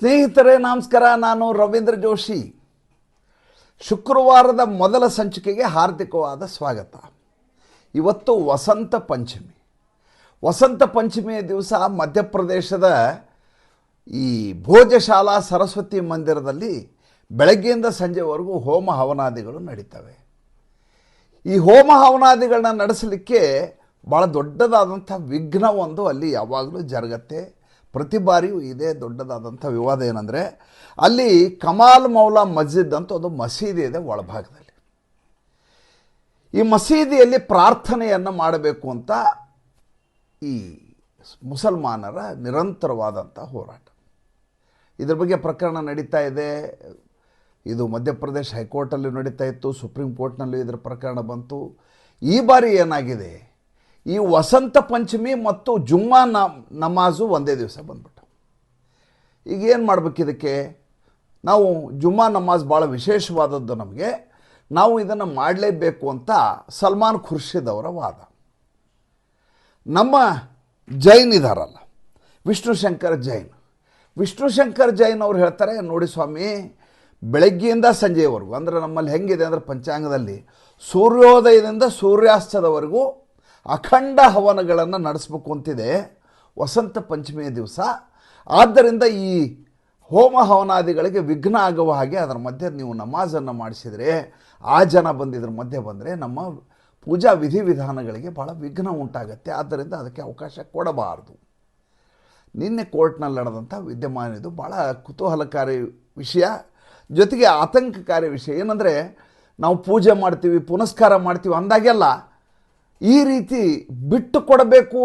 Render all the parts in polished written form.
ಸ್ನೇಹಿತರೆ ನಮಸ್ಕಾರ. ನಾನು ರವೀಂದ್ರ ಜೋಶಿ. ಶುಕ್ರವಾರದ ಮೊದಲ ಸಂಚಿಕೆಗೆ ಹಾರ್ದಿಕವಾದ ಸ್ವಾಗತ. ಇವತ್ತು ವಸಂತ ಪಂಚಮಿ. ವಸಂತ ಪಂಚಮಿಯ ದಿವಸ ಮಧ್ಯಪ್ರದೇಶದ ಈ ಭೋಜಶಾಲಾ ಸರಸ್ವತಿ ಮಂದಿರದಲ್ಲಿ ಬೆಳಗ್ಗೆಯಿಂದ ಸಂಜೆವರೆಗೂ ಹೋಮ ಹವನಾದಿಗಳು ನಡೀತವೆ. ಈ ಹೋಮ ಹವನಾದಿಗಳನ್ನ ನಡೆಸಲಿಕ್ಕೆ ಭಾಳ ದೊಡ್ಡದಾದಂಥ ವಿಘ್ನವೊಂದು ಅಲ್ಲಿ ಯಾವಾಗಲೂ ಜರುಗತ್ತೆ. ಪ್ರತಿ ಬಾರಿಯೂ ಇದೇ ದೊಡ್ಡದಾದಂಥ ವಿವಾದ ಏನಂದರೆ, ಅಲ್ಲಿ ಕಮಾಲ್ ಮೌಲಾ ಮಸ್ಜಿದ್ ಅಂತ ಒಂದು ಮಸೀದಿ ಇದೆ ಒಳಭಾಗದಲ್ಲಿ. ಈ ಮಸೀದಿಯಲ್ಲಿ ಪ್ರಾರ್ಥನೆಯನ್ನು ಮಾಡಬೇಕು ಅಂತ ಈ ಮುಸಲ್ಮಾನರ ನಿರಂತರವಾದಂಥ ಹೋರಾಟ. ಇದ್ರ ಬಗ್ಗೆ ಪ್ರಕರಣ ನಡೀತಾ ಇದೆ. ಇದು ಮಧ್ಯಪ್ರದೇಶ ಹೈಕೋರ್ಟಲ್ಲಿ ನಡೀತಾ ಇತ್ತು, ಸುಪ್ರೀಂ ಕೋರ್ಟ್ನಲ್ಲೂ ಇದರ ಪ್ರಕರಣ ಬಂತು. ಈ ಬಾರಿ ಏನಾಗಿದೆ, ಈ ವಸಂತ ಪಂಚಮಿ ಮತ್ತು ಜುಮ್ಮಾ ನಮಾಜು ಒಂದೇ ದಿವಸ ಬಂದ್ಬಿಟ್ಟು. ಈಗ ಏನು ಮಾಡಬೇಕು ಇದಕ್ಕೆ? ನಾವು ಜುಮ್ಮಾ ನಮಾಜ್ ಭಾಳ ವಿಶೇಷವಾದದ್ದು, ನಾವು ಇದನ್ನು ಮಾಡಲೇಬೇಕು ಅಂತ ಸಲ್ಮಾನ್ ಖುರ್ಷಿದ್ ಅವರ ವಾದ. ನಮ್ಮ ಜೈನ್ ಇದಾರಲ್ಲ, ವಿಷ್ಣು ಶಂಕರ್ ಜೈನ್ ಅವ್ರು ಹೇಳ್ತಾರೆ, ನೋಡಿ ಸ್ವಾಮಿ, ಬೆಳಗ್ಗೆಯಿಂದ ಸಂಜೆಯವರೆಗೂ, ಅಂದರೆ ನಮ್ಮಲ್ಲಿ ಹೆಂಗಿದೆ ಅಂದರೆ ಪಂಚಾಂಗದಲ್ಲಿ ಸೂರ್ಯೋದಯದಿಂದ ಸೂರ್ಯಾಸ್ತದವರೆಗೂ ಅಖಂಡ ಹವನಗಳನ್ನು ನಡೆಸಬೇಕು ಅಂತಿದೆ ವಸಂತ ಪಂಚಮಿಯ ದಿವಸ. ಆದ್ದರಿಂದ ಈ ಹೋಮ ಹವನಾದಿಗಳಿಗೆ ವಿಘ್ನ ಆಗುವ ಹಾಗೆ ಅದರ ಮಧ್ಯೆ ನೀವು ನಮಾಜನ್ನು ಮಾಡಿಸಿದರೆ, ಆ ಜನ ಬಂದಿದ್ರ ಮಧ್ಯೆ ಬಂದರೆ ನಮ್ಮ ಪೂಜಾ ವಿಧಿವಿಧಾನಗಳಿಗೆ ಭಾಳ ವಿಘ್ನ ಉಂಟಾಗತ್ತೆ. ಆದ್ದರಿಂದ ಅದಕ್ಕೆ ಅವಕಾಶ ಕೊಡಬಾರದು. ನಿನ್ನೆ ಕೋರ್ಟ್ನಲ್ಲಿ ನಡೆದಂಥ ವಿದ್ಯಮಾನ ಇದು ಭಾಳ ಕುತೂಹಲಕಾರಿ ವಿಷಯ, ಜೊತೆಗೆ ಆತಂಕಕಾರಿ ವಿಷಯ. ಏನಂದರೆ, ನಾವು ಪೂಜೆ ಮಾಡ್ತೀವಿ, ಪುನಸ್ಕಾರ ಮಾಡ್ತೀವಿ ಅಂದಾಗೆಲ್ಲ ಈ ರೀತಿ ಬಿಟ್ಟು ಕೊಡಬೇಕು,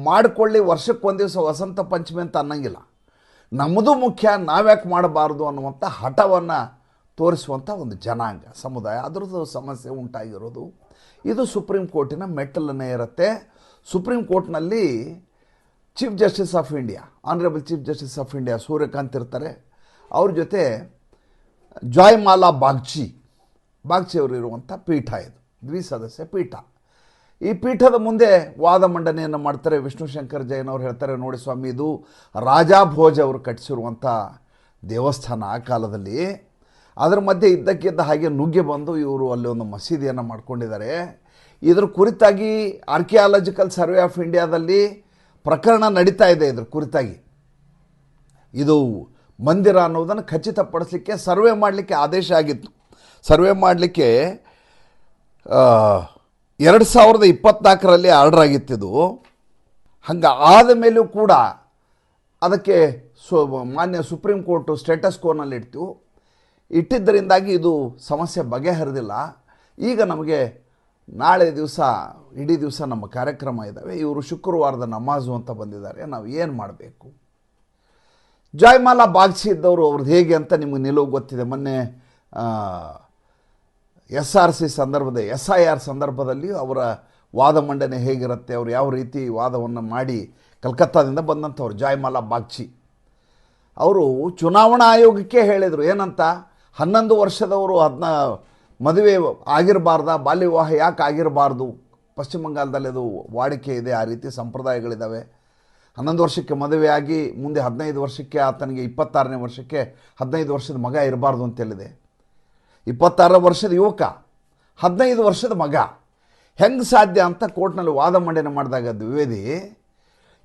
ಮಾಡಿಕೊಳ್ಳಿ, ವರ್ಷಕ್ಕೊಂದು ದಿವಸ ವಸಂತ ಪಂಚಮಿ ಅಂತ ಅನ್ನಂಗಿಲ್ಲ. ನಮ್ಮದು ಮುಖ್ಯ, ನಾವ್ಯಾಕೆ ಮಾಡಬಾರ್ದು ಅನ್ನುವಂಥ ಹಠವನ್ನು ತೋರಿಸುವಂಥ ಒಂದು ಜನಾಂಗ ಸಮುದಾಯ, ಅದರದ್ದು ಸಮಸ್ಯೆ ಉಂಟಾಗಿರೋದು. ಇದು ಸುಪ್ರೀಂ ಕೋರ್ಟಿನ ಮೆಟ್ಟಲನ್ನೇ ಇರುತ್ತೆ. ಸುಪ್ರೀಂ ಕೋರ್ಟ್ನಲ್ಲಿ chief justice of India, honourable chief justice of India Suryakant ಇರ್ತಾರೆ. ಅವ್ರ ಜೊತೆ ಜಾಯ್ಮಾಲಾ ಬಾಗ್ಚಿ ಅವರು ಇರುವಂಥ ಪೀಠ, ಇದು ದ್ವಿಸದಸ್ಯ ಪೀಠ. ಈ ಪೀಠದ ಮುಂದೆ ವಾದ ಮಂಡನೆಯನ್ನು ಮಾಡ್ತಾರೆ. ವಿಷ್ಣು ಶಂಕರ್ ಜೈನ್ ಅವರು ಹೇಳ್ತಾರೆ, ನೋಡಿ ಸ್ವಾಮಿ, ಇದು ರಾಜಾ ಭೋಜ್ ಅವರು ಕಟ್ಟಿಸಿರುವಂಥ ದೇವಸ್ಥಾನ ಆ ಕಾಲದಲ್ಲಿ. ಅದರ ಮಧ್ಯೆ ಇದ್ದಕ್ಕಿದ್ದ ಹಾಗೆ ನುಗ್ಗಿ ಬಂದು ಇವರು ಅಲ್ಲಿ ಒಂದು ಮಸೀದಿಯನ್ನು ಮಾಡ್ಕೊಂಡಿದ್ದಾರೆ. ಇದ್ರ ಕುರಿತಾಗಿ ಆರ್ಕಿಯಾಲಜಿಕಲ್ ಸರ್ವೆ ಆಫ್ ಇಂಡಿಯಾದಲ್ಲಿ ಪ್ರಕರಣ ನಡೀತಾ ಇದೆ. ಇದ್ರ ಕುರಿತಾಗಿ ಇದು ಮಂದಿರ ಅನ್ನೋದನ್ನು ಖಚಿತಪಡಿಸಲಿಕ್ಕೆ ಸರ್ವೆ ಮಾಡಲಿಕ್ಕೆ ಆದೇಶ ಆಗಿತ್ತು. ಸರ್ವೆ ಮಾಡಲಿಕ್ಕೆ 2024ರಲ್ಲಿ ಆರ್ಡರ್ ಆಗಿತ್ತಿದು. ಹಂಗೆ ಆದ ಮೇಲೂ ಕೂಡ ಅದಕ್ಕೆ ಮಾನ್ಯ ಸುಪ್ರೀಂ ಕೋರ್ಟು ಸ್ಟೇಟಸ್ ಕೋನಲ್ಲಿ ಇಟ್ಟಿದ್ದರಿಂದಾಗಿ ಇದು ಸಮಸ್ಯೆ ಬಗೆಹರಿದಿಲ್ಲ. ಈಗ ನಮಗೆ ನಾಳೆ ದಿವಸ ಇಡೀ ದಿವಸ ನಮ್ಮ ಕಾರ್ಯಕ್ರಮ ಇದ್ದಾವೆ. ಇವರು ಶುಕ್ರವಾರದ ನಮಾಜು ಅಂತ ಬಂದಿದ್ದಾರೆ. ನಾವು ಏನು ಮಾಡಬೇಕು? ಜಾಯ್ಮಾಲಾ ಬಾಗ್ಚಿ ಇದ್ದವರು ಅವ್ರದ್ದು ಹೇಗೆ ಅಂತ ನಿಮಗೆ ನಿಲುವು ಗೊತ್ತಿದೆ. ಮೊನ್ನೆ SRC ಸಂದರ್ಭದ SIR ಸಂದರ್ಭದಲ್ಲಿ ಅವರ ವಾದ ಮಂಡನೆ ಹೇಗಿರುತ್ತೆ, ಅವರು ಯಾವ ರೀತಿ ವಾದವನ್ನು ಮಾಡಿ ಕಲ್ಕತ್ತಾದಿಂದ ಬಂದಂಥವ್ರು ಜಾಯ್ಮಾಲಾ ಬಾಗ್ಚಿ ಅವರು ಚುನಾವಣಾ ಆಯೋಗಕ್ಕೆ ಹೇಳಿದರು ಏನಂತ, 11 ವರ್ಷದವರು ಮದುವೆ ಆಗಿರಬಾರ್ದ, ಬಾಲ್ಯ ವಿವಾಹ ಯಾಕೆ ಆಗಿರಬಾರ್ದು? ಪಶ್ಚಿಮ ಬಂಗಾಳದಲ್ಲಿ ಅದು ವಾಡಿಕೆ ಇದೆ, ಆ ರೀತಿ ಸಂಪ್ರದಾಯಗಳಿದ್ದಾವೆ. 11 ವರ್ಷಕ್ಕೆ ಮದುವೆಯಾಗಿ ಮುಂದೆ 15 ವರ್ಷಕ್ಕೆ ಆತನಿಗೆ 26ನೇ ವರ್ಷಕ್ಕೆ 15 ವರ್ಷದ ಮಗ ಇರಬಾರ್ದು ಅಂತೇಳಿದೆ. 26 ವರ್ಷದ ಯುವಕ, 15 ವರ್ಷದ ಮಗ, ಹೆಂಗೆ ಸಾಧ್ಯ ಅಂತ ಕೋರ್ಟ್ನಲ್ಲಿ ವಾದ ಮಂಡನೆ ಮಾಡಿದಾಗ ದ್ವಿವೇದಿ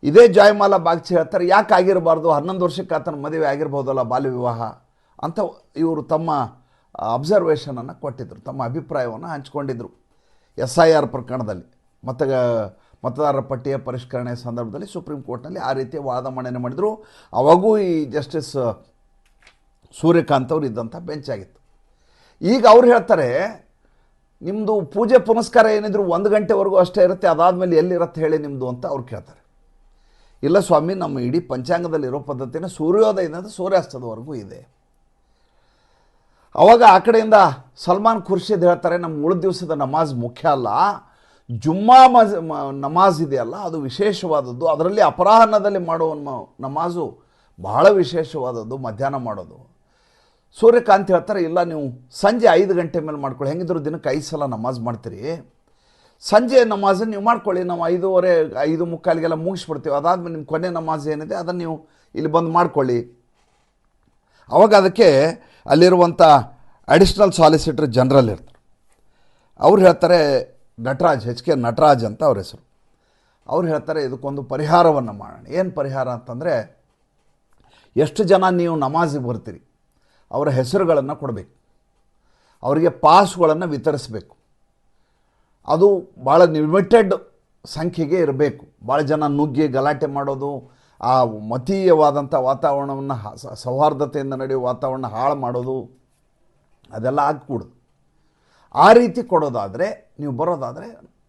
ಇದೇ ಜಾಯ್ಮಾಲಾ ಬಾಗ್ಚಿ ಹೇಳ್ತಾರೆ, ಯಾಕೆ ಆಗಿರಬಾರ್ದು, 11 ವರ್ಷಕ್ಕೆ ಆತನ ಮದುವೆ ಆಗಿರ್ಬೋದಲ್ಲ ಬಾಲ್ಯ ವಿವಾಹ ಅಂತ ಇವರು ತಮ್ಮ ಅಬ್ಸರ್ವೇಷನನ್ನು ಕೊಟ್ಟಿದ್ದರು, ತಮ್ಮ ಅಭಿಪ್ರಾಯವನ್ನು ಹಂಚ್ಕೊಂಡಿದ್ದರು. SIR ಪ್ರಕರಣದಲ್ಲಿ ಮತದಾರರ ಪಟ್ಟಿಯ ಪರಿಷ್ಕರಣೆ ಸಂದರ್ಭದಲ್ಲಿ ಸುಪ್ರೀಂ ಕೋರ್ಟ್ನಲ್ಲಿ ಆ ರೀತಿಯ ವಾದ ಮಂಡನೆ ಮಾಡಿದರು. ಅವಾಗೂ ಈ ಜಸ್ಟಿಸ್ ಸೂರ್ಯಕಾಂತ್ ಅವರು ಇದ್ದಂಥ ಬೆಂಚ್ ಆಗಿತ್ತು. ಈಗ ಅವ್ರು ಹೇಳ್ತಾರೆ, ನಿಮ್ಮದು ಪೂಜೆ ಪುನಸ್ಕಾರ ಏನಿದ್ರು 1 ಗಂಟೆವರೆಗೂ ಅಷ್ಟೇ ಇರುತ್ತೆ, ಅದಾದಮೇಲೆ ಎಲ್ಲಿರುತ್ತೆ ಹೇಳಿ ನಿಮ್ಮದು ಅಂತ ಅವ್ರು ಕೇಳ್ತಾರೆ. ಇಲ್ಲ ಸ್ವಾಮಿ, ನಮ್ಮ ಇಡೀ ಪಂಚಾಂಗದಲ್ಲಿರೋ ಪದ್ಧತಿನ ಸೂರ್ಯೋದಯದಿಂದ ಸೂರ್ಯಾಸ್ತದವರೆಗೂ ಇದೆ. ಅವಾಗ ಆ ಕಡೆಯಿಂದ ಸಲ್ಮಾನ್ ಖುರ್ಷಿದ್ ಹೇಳ್ತಾರೆ, ನಮ್ಮ ಉಳಿದ ದಿವಸದ ನಮಾಜ್ ಮುಖ್ಯ ಅಲ್ಲ, ಜುಮ್ಮಾ ನಮಾಜ್ ಇದೆಯಲ್ಲ ಅದು ವಿಶೇಷವಾದದ್ದು, ಅದರಲ್ಲಿ ಅಪರಾಹ್ನದಲ್ಲಿ ಮಾಡುವ ನಮಾಜು ಬಹಳ ವಿಶೇಷವಾದದ್ದು, ಮಧ್ಯಾಹ್ನ ಮಾಡೋದು. ಸೂರ್ಯಕಾಂತ್ ಹೇಳ್ತಾರೆ, ಇಲ್ಲ ನೀವು ಸಂಜೆ 5 ಗಂಟೆ ಮೇಲೆ ಮಾಡ್ಕೊಳ್ಳಿ, ಹೆಂಗಿದ್ರು ದಿನಕ್ಕೆ 5 ಸಲ ನಮಾಜ್ ಮಾಡ್ತೀರಿ, ಸಂಜೆ ನಮಾಜನ್ನು ನೀವು ಮಾಡ್ಕೊಳ್ಳಿ, ನಾವು 5:15 5:45ಗೆಲ್ಲ ಮುಗಿಸ್ಬಿಡ್ತೀವಿ, ಅದಾದಮೇಲೆ ನಿಮ್ಮ ಕೊನೆ ನಮಾಜ್ ಏನಿದೆ ಅದನ್ನು ನೀವು ಇಲ್ಲಿ ಬಂದು ಮಾಡ್ಕೊಳ್ಳಿ. ಅವಾಗ ಅದಕ್ಕೆ ಅಲ್ಲಿರುವಂಥ ಅಡಿಷ್ನಲ್ ಸಾಲಿಸಿಟರ್ ಜನರಲ್ ಇರ್ತಾರೆ. ಅವ್ರು ಹೇಳ್ತಾರೆ, ನಟರಾಜ್, ಎಚ್ ಕೆ ನಟರಾಜ್ ಅಂತ ಅವ್ರ ಹೆಸರು. ಅವ್ರು ಹೇಳ್ತಾರೆ, ಇದಕ್ಕೊಂದು ಪರಿಹಾರವನ್ನು ಮಾಡೋಣ. ಏನು ಪರಿಹಾರ ಅಂತಂದರೆ, ಎಷ್ಟು ಜನ ನೀವು ನಮಾಜಿಗೆ ಬರ್ತೀರಿ ಅವರ ಹೆಸರುಗಳನ್ನು ಕೊಡಬೇಕು, ಅವರಿಗೆ ಪಾಸ್ಗಳನ್ನು ವಿತರಿಸಬೇಕು. ಅದು ಭಾಳ ಲಿಮಿಟೆಡ್ ಸಂಖ್ಯೆಗೆ ಇರಬೇಕು. ಭಾಳ ಜನ ನುಗ್ಗಿ ಗಲಾಟೆ ಮಾಡೋದು, ಆ ಮತೀಯವಾದಂಥ ವಾತಾವರಣವನ್ನು, ಸೌಹಾರ್ದತೆಯಿಂದ ನಡೆಯುವ ವಾತಾವರಣ ಹಾಳು ಮಾಡೋದು, ಅದೆಲ್ಲ ಆಗಕೂಡದು. ಆ ರೀತಿ ಕೊಡೋದಾದರೆ, ನೀವು ಬರೋದಾದರೆ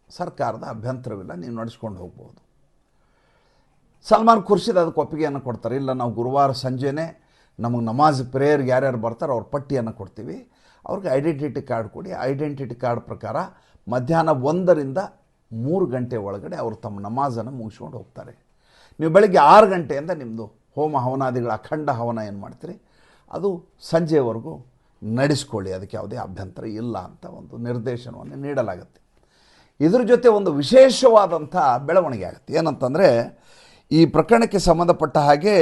ಸರ್ಕಾರದ ಅಭ್ಯಂತರವಿಲ್ಲ, ನೀವು ನಡೆಸ್ಕೊಂಡು ಹೋಗ್ಬೋದು. ಸಲ್ಮಾನ್ ಖುರ್ಷಿದ್ ಅದಕ್ಕೆ ಒಪ್ಪಿಗೆಯನ್ನು ಕೊಡ್ತಾರೆ. ಇಲ್ಲ, ನಾವು ಗುರುವಾರ ಸಂಜೆನೇ ನಮಗೆ ನಮಾಜ್ ಪ್ರೇಯರ್ಗೆ ಯಾರ್ಯಾರು ಬರ್ತಾರೆ ಅವ್ರ ಪಟ್ಟಿಯನ್ನು ಕೊಡ್ತೀವಿ, ಅವ್ರಿಗೆ ಐಡೆಂಟಿಟಿ ಕಾರ್ಡ್ ಕೊಡಿ. ಐಡೆಂಟಿಟಿ ಕಾರ್ಡ್ ಪ್ರಕಾರ ಮಧ್ಯಾಹ್ನ 1ರಿಂದ 3 ಗಂಟೆ ಒಳಗಡೆ ಅವರು ತಮ್ಮ ನಮಾಜನ್ನು ಮುಗಿಸ್ಕೊಂಡು ಹೋಗ್ತಾರೆ. ನೀವು ಬೆಳಗ್ಗೆ 6 ಗಂಟೆಯಿಂದ ನಿಮ್ಮದು ಹೋಮ ಹವನಾದಿಗಳ ಅಖಂಡ ಹವನ ಏನು ಮಾಡ್ತೀರಿ ಅದು ಸಂಜೆವರೆಗೂ ನಡೆಸ್ಕೊಳ್ಳಿ, ಅದಕ್ಕೆ ಯಾವುದೇ ಅಭ್ಯಂತರ ಇಲ್ಲ ಅಂತ ಒಂದು ನಿರ್ದೇಶನವನ್ನು ನೀಡಲಾಗುತ್ತೆ. ಇದ್ರ ಜೊತೆ ಒಂದು ವಿಶೇಷವಾದಂಥ ಬೆಳವಣಿಗೆ ಆಗುತ್ತೆ. ಏನಂತಂದರೆ, ಈ ಪ್ರಕರಣಕ್ಕೆ ಸಂಬಂಧಪಟ್ಟ ಹಾಗೆ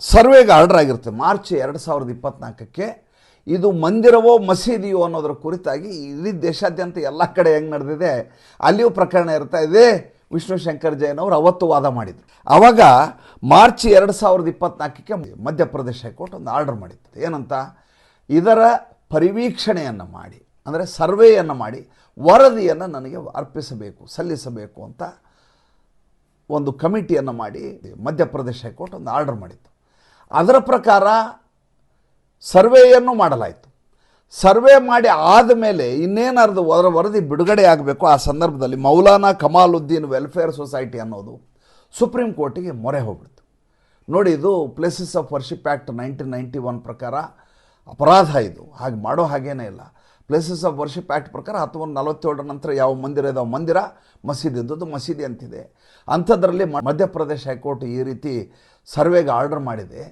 ಸರ್ವೆಗೆ ಆರ್ಡರ್ ಆಗಿರುತ್ತೆ. ಮಾರ್ಚ್ 2024ಕ್ಕೆ ಇದು ಮಂದಿರವೋ ಮಸೀದಿಯೋ ಅನ್ನೋದರ ಕುರಿತಾಗಿ ಇಡೀ ದೇಶಾದ್ಯಂತ ಎಲ್ಲ ಕಡೆ ಹೆಂಗೆ ನಡೆದಿದೆ ಅಲ್ಲಿಯೂ ಪ್ರಕರಣ ಇರ್ತಾ ಇದೆ. ವಿಷ್ಣು ಶಂಕರ್ ಜೈನ್ ಅವರು ಅವತ್ತು ವಾದ ಮಾಡಿದರು. ಆವಾಗ ಮಾರ್ಚ್ 2024ಕ್ಕೆ ಮಧ್ಯಪ್ರದೇಶ ಹೈಕೋರ್ಟ್ ಒಂದು ಆರ್ಡರ್ ಮಾಡಿತ್ತು. ಏನಂತ, ಇದರ ಪರಿವೀಕ್ಷಣೆಯನ್ನು ಮಾಡಿ, ಅಂದರೆ ಸರ್ವೆಯನ್ನು ಮಾಡಿ ವರದಿಯನ್ನು ನನಗೆ ಅರ್ಪಿಸಬೇಕು, ಸಲ್ಲಿಸಬೇಕು ಅಂತ ಒಂದು ಕಮಿಟಿಯನ್ನು ಮಾಡಿ ಮಧ್ಯಪ್ರದೇಶ ಹೈಕೋರ್ಟ್ ಒಂದು ಆರ್ಡರ್ ಮಾಡಿತ್ತು. ಅದರ ಪ್ರಕಾರ ಸರ್ವೆಯನ್ನು ಮಾಡಲಾಯಿತು. ಸರ್ವೆ ಮಾಡಿ ಆದಮೇಲೆ ಇನ್ನೇನಾರ್ದು ಅದರ ವರದಿ ಬಿಡುಗಡೆ ಆಗಬೇಕು. ಆ ಸಂದರ್ಭದಲ್ಲಿ ಮೌಲಾನಾ ಕಮಾಲುದ್ದೀನ್ ವೆಲ್ಫೇರ್ ಸೊಸೈಟಿ ಅನ್ನೋದು ಸುಪ್ರೀಂ ಕೋರ್ಟಿಗೆ ಮೊರೆ ಹೋಗ್ಬಿಡ್ತು. ನೋಡಿ, ಇದು ಪ್ಲೇಸಸ್ ಆಫ್ ವರ್ಷಿಪ್ ಆ್ಯಕ್ಟ್ 1991 ಪ್ರಕಾರ ಅಪರಾಧ, ಇದು ಹಾಗೆ ಮಾಡೋ ಹಾಗೇನೇ ಇಲ್ಲ. ಪ್ಲೇಸಸ್ ಆಫ್ ವರ್ಷಿಪ್ ಆ್ಯಕ್ಟ್ ಪ್ರಕಾರ 1947 ನಂತರ ಯಾವ ಮಂದಿರ ಇದಾವೆ ಮಂದಿರ, ಮಸೀದಿ ಇದ್ದದ್ದು ಮಸೀದಿ ಅಂತಿದೆ. ಅಂಥದ್ರಲ್ಲಿ ಮಧ್ಯಪ್ರದೇಶ ಹೈಕೋರ್ಟ್ ಈ ರೀತಿ ಸರ್ವೆಗೆ ಆರ್ಡರ್ ಮಾಡಿದೆ,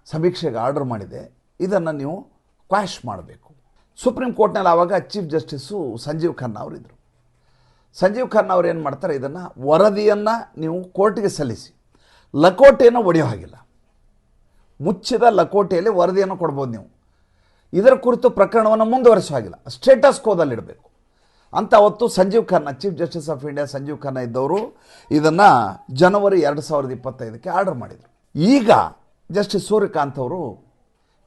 ಸಮೀಕ್ಷೆಗೆ ಆರ್ಡರ್ ಮಾಡಿದೆ. ಇದನ್ನು ನೀವು ಕ್ವಾಶ್ ಮಾಡಬೇಕು. ಸುಪ್ರೀಂ ಕೋರ್ಟ್ನಲ್ಲಿ ಆವಾಗ ಚೀಫ್ ಜಸ್ಟಿಸ್ಸು ಸಂಜೀವ್ ಖನ್ನಾ ಅವರಿದ್ದರು. ಸಂಜೀವ್ ಖನ್ನಾ ಅವ್ರು ಏನು ಮಾಡ್ತಾರೆ, ಇದನ್ನು ವರದಿಯನ್ನು ನೀವು ಕೋರ್ಟ್ಗೆ ಸಲ್ಲಿಸಿ, ಲಕೋಟೆಯನ್ನು ಒಡೆಯೋ ಹಾಗಿಲ್ಲ, ಮುಚ್ಚಿದ ಲಕೋಟೆಯಲ್ಲಿ ವರದಿಯನ್ನು ಕೊಡ್ಬೋದು ನೀವು. ಇದರ ಕುರಿತು ಪ್ರಕರಣವನ್ನು ಮುಂದುವರಿಸೋ ಹಾಗಿಲ್ಲ, ಸ್ಟೇಟಸ್ ಕೋದಲ್ಲಿಡಬೇಕು ಅಂತ ಅವತ್ತು Sanjeev Khanna, chief justice of India Sanjeev Khanna ಇದ್ದವರು ಇದನ್ನು ಜನವರಿ 2025ಕ್ಕೆ ಆರ್ಡರ್ ಮಾಡಿದರು. ಈಗ ಜಸ್ಟಿಸ್ ಸೂರ್ಯಕಾಂತ್ ಅವರು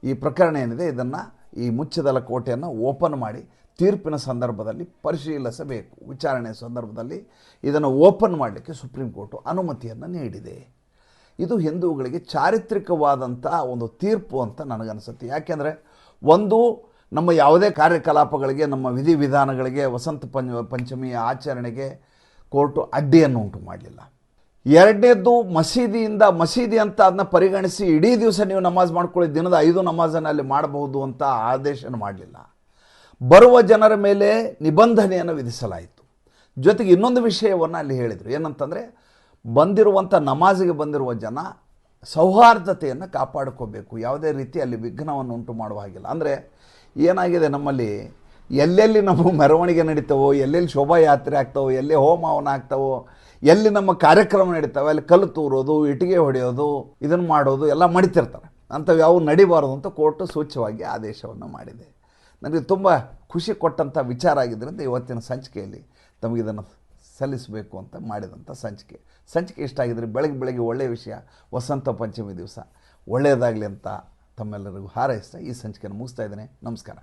ಈ ಪ್ರಕರಣ ಏನಿದೆ ಇದನ್ನು, ಈ ಮುಚ್ಚಿದ ಲಕೋಟೆಯನ್ನು ಓಪನ್ ಮಾಡಿ ತೀರ್ಪಿನ ಸಂದರ್ಭದಲ್ಲಿ ಪರಿಶೀಲಿಸಬೇಕು. ವಿಚಾರಣೆಯ ಸಂದರ್ಭದಲ್ಲಿ ಇದನ್ನು ಓಪನ್ ಮಾಡಲಿಕ್ಕೆ ಸುಪ್ರೀಂ ಕೋರ್ಟು ಅನುಮತಿಯನ್ನು ನೀಡಿದೆ. ಇದು ಹಿಂದೂಗಳಿಗೆ ಚಾರಿತ್ರಿಕವಾದಂಥ ಒಂದು ತೀರ್ಪು ಅಂತ ನನಗನ್ಸುತ್ತೆ. ಯಾಕೆಂದರೆ ಒಂದು, ನಮ್ಮ ಯಾವುದೇ ಕಾರ್ಯಕಲಾಪಗಳಿಗೆ, ನಮ್ಮ ವಿಧಿವಿಧಾನಗಳಿಗೆ, ವಸಂತ ಪಂಚಮಿಯ ಆಚರಣೆಗೆ ಕೋರ್ಟು ಅಡ್ಡಿಯನ್ನು ಉಂಟು ಮಾಡಲಿಲ್ಲ. ಎರಡನೇದ್ದು, ಮಸೀದಿ ಅಂತ ಅದನ್ನ ಪರಿಗಣಿಸಿ ಇಡೀ ದಿವಸ ನೀವು ನಮಾಜ್ ಮಾಡ್ಕೊಳ್ಳಿ, ದಿನದ 5 ನಮಾಜನ್ನು ಅಲ್ಲಿ ಮಾಡಬಹುದು ಅಂತ ಆದೇಶನ ಮಾಡಲಿಲ್ಲ. ಬರುವ ಜನರ ಮೇಲೆ ನಿಬಂಧನೆಯನ್ನು ವಿಧಿಸಲಾಯಿತು. ಜೊತೆಗೆ ಇನ್ನೊಂದು ವಿಷಯವನ್ನು ಅಲ್ಲಿ ಹೇಳಿದರು. ಏನಂತಂದರೆ, ಬಂದಿರುವಂಥ ನಮಾಜಿಗೆ ಬಂದಿರುವ ಜನ ಸೌಹಾರ್ದತೆಯನ್ನು ಕಾಪಾಡ್ಕೋಬೇಕು, ಯಾವುದೇ ರೀತಿ ಅಲ್ಲಿ ವಿಘ್ನವನ್ನು ಉಂಟು ಮಾಡುವ ಹಾಗಿಲ್ಲ. ಅಂದರೆ ಏನಾಗಿದೆ, ನಮ್ಮಲ್ಲಿ ಎಲ್ಲೆಲ್ಲಿ ನಮ್ಮ ಮೆರವಣಿಗೆ ನಡೀತಾವೋ, ಎಲ್ಲೆಲ್ಲಿ ಶೋಭಾಯಾತ್ರೆ ಆಗ್ತಾವೋ, ಎಲ್ಲೇ ಹೋಮ ಹವನ ಆಗ್ತಾವೋ, ಎಲ್ಲಿ ನಮ್ಮ ಕಾರ್ಯಕ್ರಮ ನಡೀತಾವೆ ಅಲ್ಲಿ ಕಲ್ಲು ತೂರೋದು, ಇಟ್ಟಿಗೆ ಹೊಡೆಯೋದು, ಇದನ್ನು ಮಾಡೋದು ಎಲ್ಲ ಮಾಡ್ತಿರ್ತಾರೆ. ಅಂಥವು ಯಾವ ನಡಿಬಾರದು ಅಂತ ಕೋರ್ಟು ಸೂಚ್ಯವಾಗಿ ಆದೇಶವನ್ನು ಮಾಡಿದೆ. ನನಗೆ ತುಂಬ ಖುಷಿ ಕೊಟ್ಟಂಥ ವಿಚಾರ ಆಗಿದ್ದರಿಂದ ಇವತ್ತಿನ ಸಂಚಿಕೆಯಲ್ಲಿ ತಮಗಿದನ್ನು ಸಲ್ಲಿಸಬೇಕು ಅಂತ ಮಾಡಿದಂಥ ಸಂಚಿಕೆ ಇಷ್ಟ ಆಗಿದ್ರೆ ಬೆಳಗ್ಗೆ ಒಳ್ಳೆಯ ವಿಷಯ, ವಸಂತ ಪಂಚಮಿ ದಿವಸ ಒಳ್ಳೆಯದಾಗಲಿ ಅಂತ ತಮ್ಮೆಲ್ಲರಿಗೂ ಹಾರೈಸ್ತಾ ಈ ಸಂಚಿಕೆಯನ್ನು ಮುಗಿಸ್ತಾ ಇದ್ದೇನೆ. ನಮಸ್ಕಾರ.